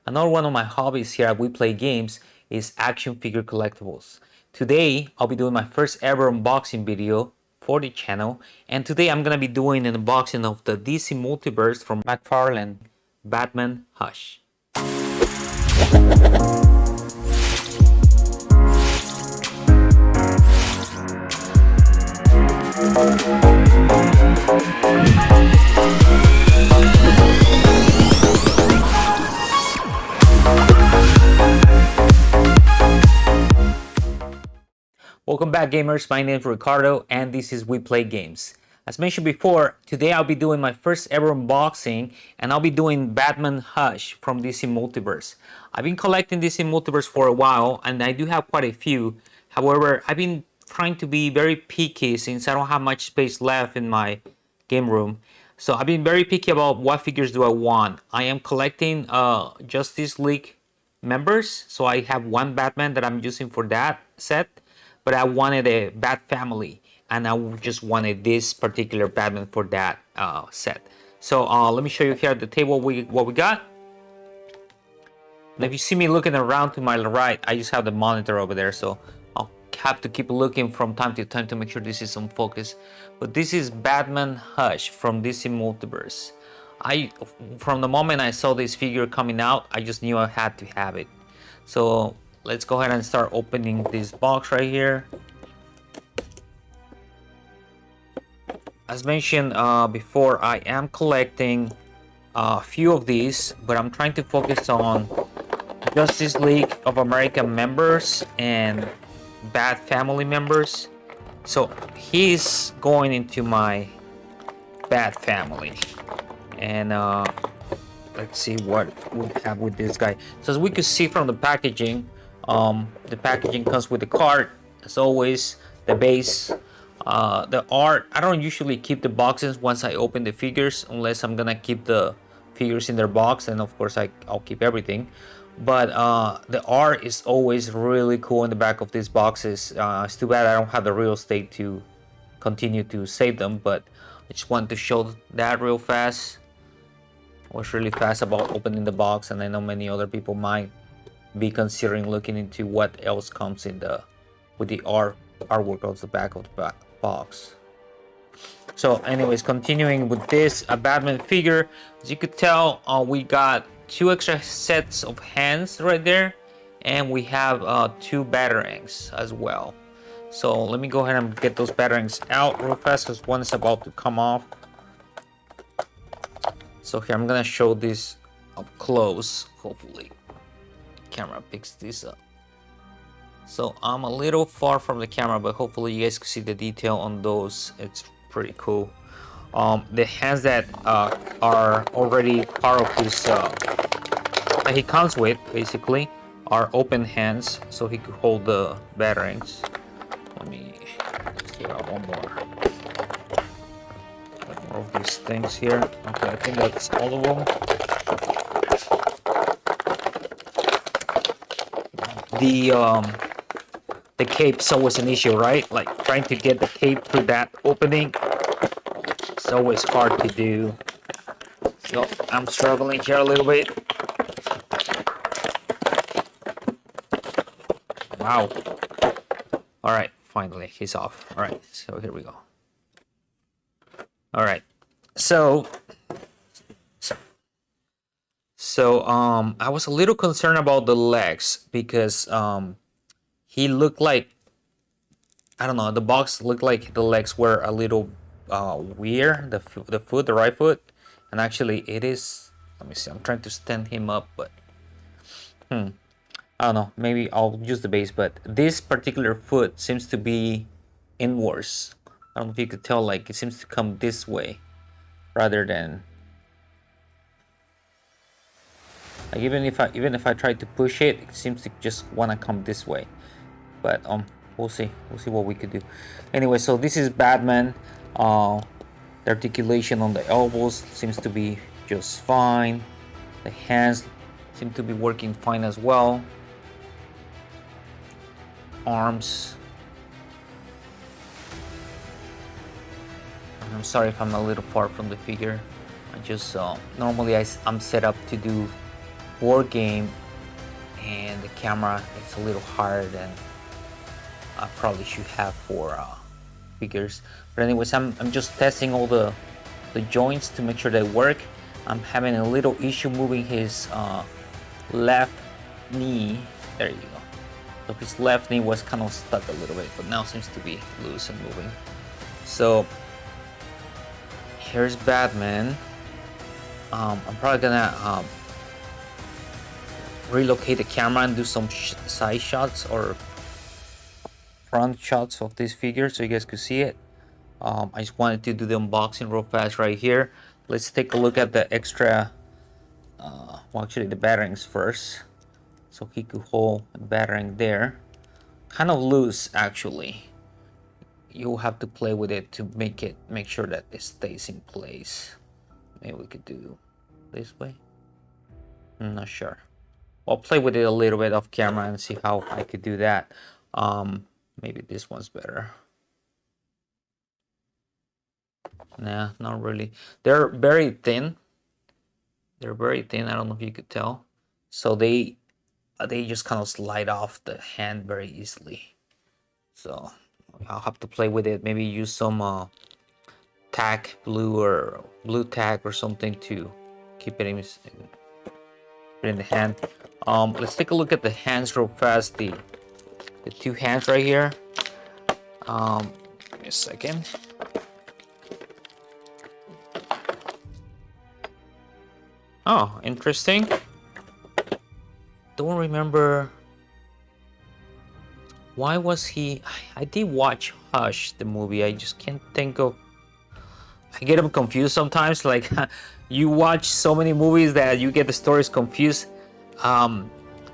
Another one of my hobbies here at We Play Games is action figure collectibles. Today, I'll be doing my first ever unboxing video for the channel, and today I'm gonna be doing an unboxing of the DC Multiverse from McFarlane, Batman Hush. Welcome back, gamers. My name is Ricardo and this is We Play Games. As mentioned before, today I'll be doing my first ever unboxing and I'll be doing Batman Hush from DC Multiverse. I've been collecting DC Multiverse for a while and I do have quite a few. However, I've been trying to be very picky since I don't have much space left in my game room. So I've been very picky about what figures do I want. I am collecting Justice League members, so I have one Batman that I'm using for that set, but I wanted a Bat family and I just wanted this particular Batman for that set. So let me show you here at the table what we got. And if you see me looking around to my right, I just have the monitor over there, so I'll have to keep looking from time to time to make sure this is on focus. But this is Batman Hush from DC Multiverse. From the moment I saw this figure coming out, I just knew I had to have it. So let's go ahead and start opening this box right here. As mentioned before, I am collecting a few of these, but I'm trying to focus on Justice League of America members and Bat family members. So he's going into my Bat family. And let's see what we have with this guy. So as we could see from the packaging comes with the card as always, the base, the art. I don't usually keep the boxes once I open the figures unless I'm gonna keep the figures in their box, and of course I'll keep everything. But the art is always really cool in the back of these boxes. It's too bad I don't have the real estate to continue to save them, but I just wanted to show that real fast. I was really fast about opening the box, and I know many other people might be considering looking into what else comes in with the artwork of the back of the box. So anyways, continuing with this Batman figure, as you could tell, we got 2 extra sets of hands right there, and we have 2 batarangs as well. So let me go ahead and get those batarangs out real fast because one is about to come off. So here I'm gonna show this up close. Hopefully camera picks this up. So I'm a little far from the camera, but hopefully you guys can see the detail on those. It's pretty cool. The hands that are already part of this that he comes with basically are open hands, so he could hold the batarangs. Let me get out one more of these things here. Okay, I think that's all of them. The cape's always an issue, right? Like trying to get the cape through that opening, it's always hard to do. So I'm struggling here a little bit. Wow. Alright, finally he's off. Alright, so here we go. Alright, so I was a little concerned about the legs because he looked like, I don't know, the box looked like the legs were a little weird, the right foot, and actually it is. Let me see, I'm trying to stand him up, but I don't know, maybe I'll use the base, but this particular foot seems to be inwards. I don't know if you could tell, like it seems to come this way rather than like even if I try to push it, it seems to just want to come this way. But we'll see what we could do. Anyway, so this is Batman. The articulation on the elbows seems to be just fine. The hands seem to be working fine as well. Arms. I'm sorry if I'm a little far from the figure. I just normally I'm set up to do board game, and the camera is a little harder than I probably should have for figures. But anyways, I'm just testing all the joints to make sure they work. I'm having a little issue moving his left knee. There you go. So his left knee was kind of stuck a little bit, but now seems to be loose and moving. So here's Batman. I'm probably gonna relocate the camera and do some side shots or front shots of this figure so you guys could see it. I just wanted to do the unboxing real fast right here. Let's take a look at the extra, well, actually the batterings first. So he could hold a battering there. Kind of loose actually. You'll have to play with it to make sure that it stays in place. Maybe we could do this way. I'm not sure. I'll play with it a little bit off camera and see how I could do that. Maybe this one's better. Nah, not really. They're very thin. They're very thin. I don't know if you could tell. So they just kind of slide off the hand very easily. So I'll have to play with it. Maybe use some tack, blue tack or something to keep it in the hand. Let's take a look at the hands real fast. The two hands right here. Give me a second. Oh, interesting. Don't remember. Why was he? I did watch Hush, the movie. I just can't think of. I get them confused sometimes. Like you watch so many movies that you get the stories confused.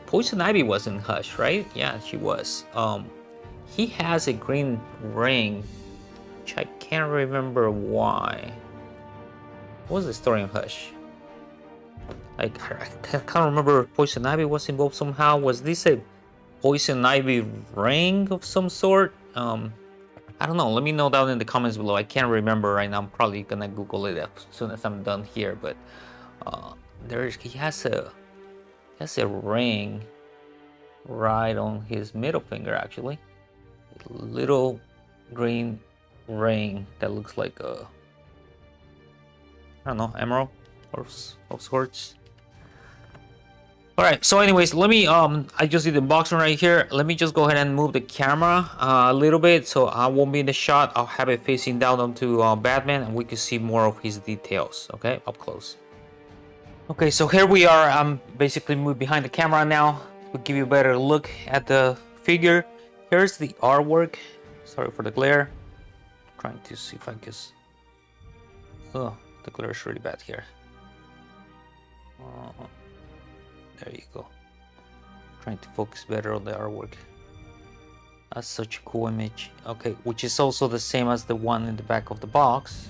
Poison Ivy was in Hush, right? Yeah, she was. He has a green ring, which I can't remember why. What was the story in Hush? I can't remember if Poison Ivy was involved somehow. Was this a Poison Ivy ring of some sort? I don't know. Let me know down in the comments below. I can't remember right now. I'm probably gonna Google it as soon as I'm done here. But he has a ring right on his middle finger, actually. A little green ring that looks like a, I don't know, emerald of sorts. All right, so anyways, let me I just did the unboxing right here. Let me just go ahead and move the camera a little bit so I won't be in the shot. I'll have it facing down onto Batman and we can see more of his details, okay, up close. Okay, so here we are. I'm basically moved behind the camera now to give you a better look at the figure. Here's the artwork. Sorry for the glare. I'm trying to see if I can. Oh, the glare is really bad here. There you go. Trying to focus better on the artwork. That's such a cool image. Okay, which is also the same as the one in the back of the box.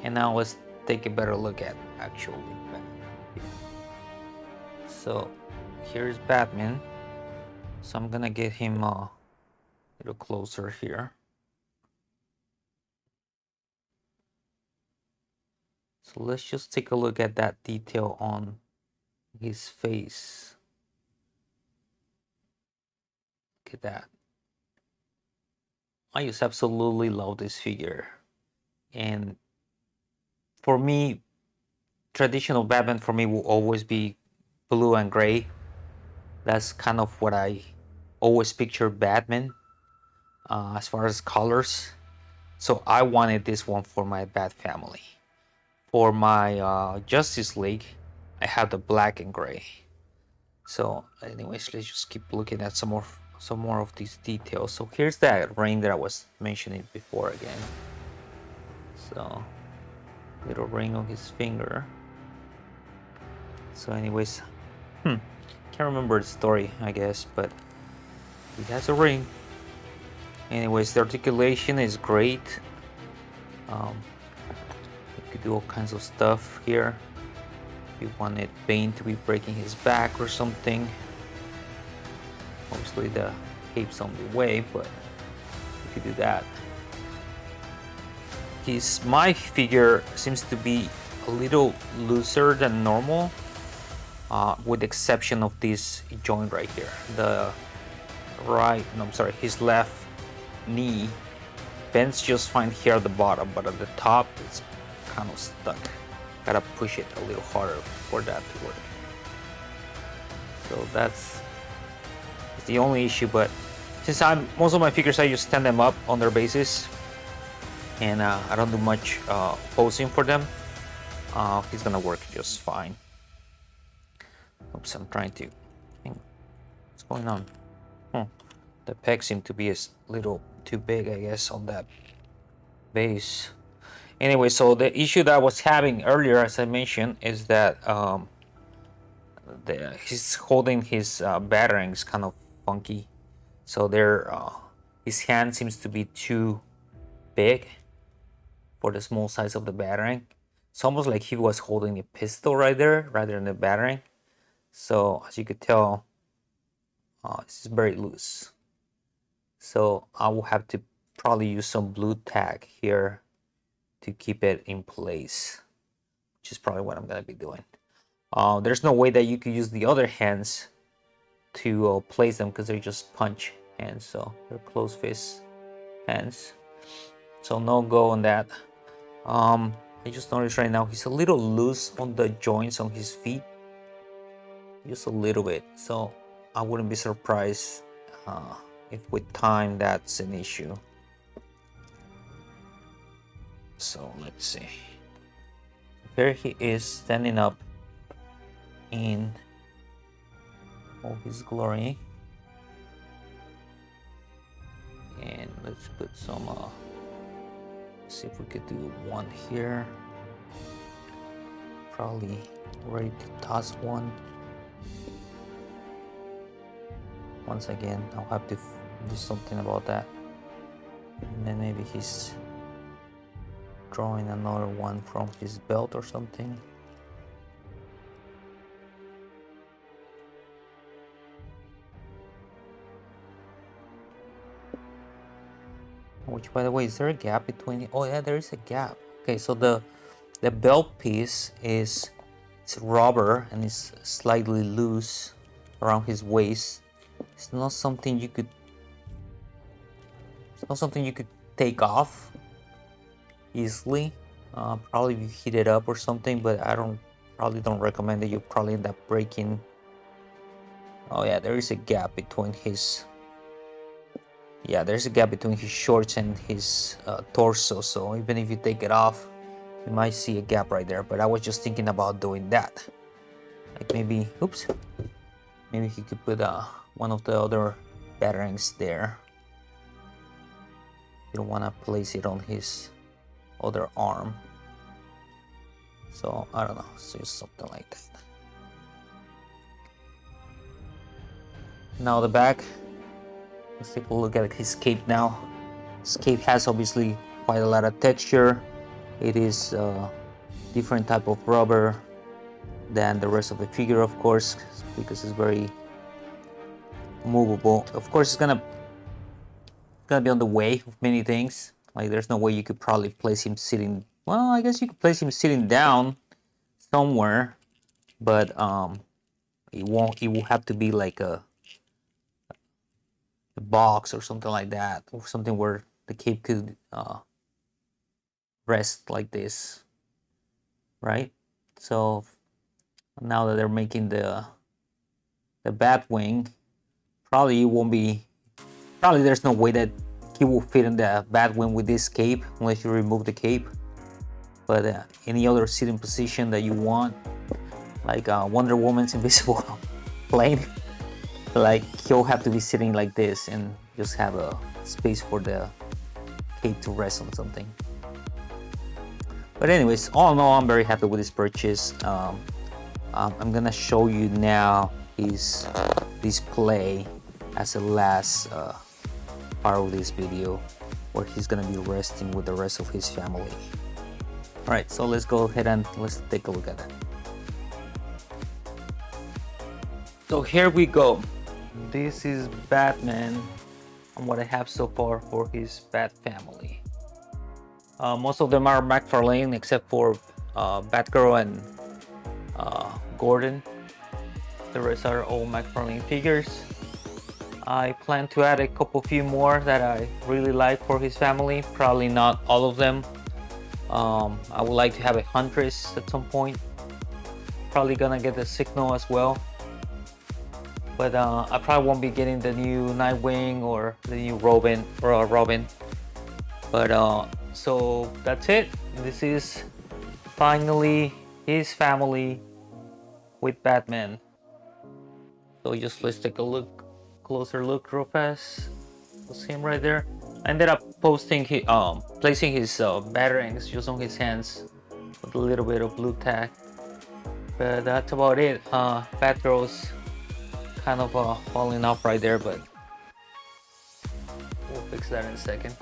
And now let's take a better look at actually Batman. So here's Batman. So I'm gonna get him a little closer here. So let's just take a look at that detail on his face. Look at that. I just absolutely love this figure. And for me, traditional Batman for me will always be blue and gray. That's kind of what I always picture Batman as far as colors. So I wanted this one for my Bat family. For my Justice League, I have the black and gray. So anyways, let's just keep looking at some more of these details. So here's that ring that I was mentioning before again. So little ring on his finger. So anyways, can't remember the story, I guess, but he has a ring. Anyways, the articulation is great. You could do all kinds of stuff here. If you wanted Bane to be breaking his back or something. Obviously the cape's on the way, but you to do that. My figure seems to be a little looser than normal, with the exception of this joint right here. His left knee bends just fine here at the bottom, but at the top it's kind of stuck. Gotta push it a little harder for that to work. So that's the only issue, but since most of my figures I just stand them up on their bases, and I don't do much posing for them, he's gonna work just fine. Oops, I'm trying to think. What's going on? The pegs seem to be a little too big, I guess, on that base. Anyway, so the issue that I was having earlier, as I mentioned, is that he's holding his batterings kind of funky. So his hand seems to be too big for the small size of the battering. It's almost like he was holding a pistol right there rather than a battering. So as you could tell, this is very loose. So I will have to probably use some blue tack here to keep it in place, which is probably what I'm gonna be doing. There's no way that you could use the other hands to place them because they're just punch hands, so they're closed fist hands. So no go on that. I just noticed right now he's a little loose on the joints on his feet, just a little bit. So I wouldn't be surprised if with time that's an issue. So let's see. Here he is standing up in all his glory, and let's put some see if we could do one here. Probably ready to toss one. Once again, I'll have to do something about that. And then maybe he's drawing another one from his belt or something. Which, by the way, is there a gap between? Oh yeah, there is a gap. Okay, so the belt piece it's rubber and it's slightly loose around his waist. It's not something you could take off easily. Probably if you heat it up or something, but I probably don't recommend it. You probably end up breaking. Oh yeah, there is a gap between his. Yeah, there's a gap between his shorts and his torso. So even if you take it off, you might see a gap right there. But I was just thinking about doing that. Like maybe, oops, maybe he could put one of the other batterings there. You don't want to place it on his other arm. So I don't know, so just something like that. Now the back. Let's take a look at his cape now. His cape has obviously quite a lot of texture. It is different type of rubber than the rest of the figure, of course, because it's very movable. Of course, it's gonna be on the way of many things. Like there's no way you could probably place him sitting. Well, I guess you could place him sitting down somewhere, but it won't. It will have to be like a box or something like that, or something where the cape could rest like this, right? So now that they're making the bat wing, probably there's no way that he will fit in the bat wing with this cape unless you remove the cape. But any other sitting position that you want, like Wonder Woman's invisible plane, like he'll have to be sitting like this and just have a space for the cape to rest on something. But anyways, all in all, I'm very happy with this purchase. I'm gonna show you now his display as a last part of this video, where he's gonna be resting with the rest of his family. All right, so let's go ahead and let's take a look at it. So here we go. This is Batman on what I have so far for his Bat family. Most of them are McFarlane except for Batgirl and Gordon. The rest are all McFarlane figures. I plan to add a few more that I really like for his family. Probably not all of them. I would like to have a Huntress at some point. Probably gonna get the Signal as well. But I probably won't be getting the new Nightwing or the new Robin. But so that's it. This is finally his family with Batman. So just let's take a closer look real fast. That's him right there. I ended up placing his batarangs just on his hands with a little bit of blue tack. But that's about it. Batgirl's kind of falling off right there, but we'll fix that in a second.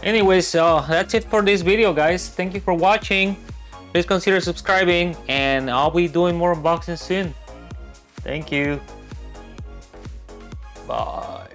Anyways, that's it for this video, guys. Thank you for watching. Please consider subscribing, and I'll be doing more unboxing soon. Thank you. Bye.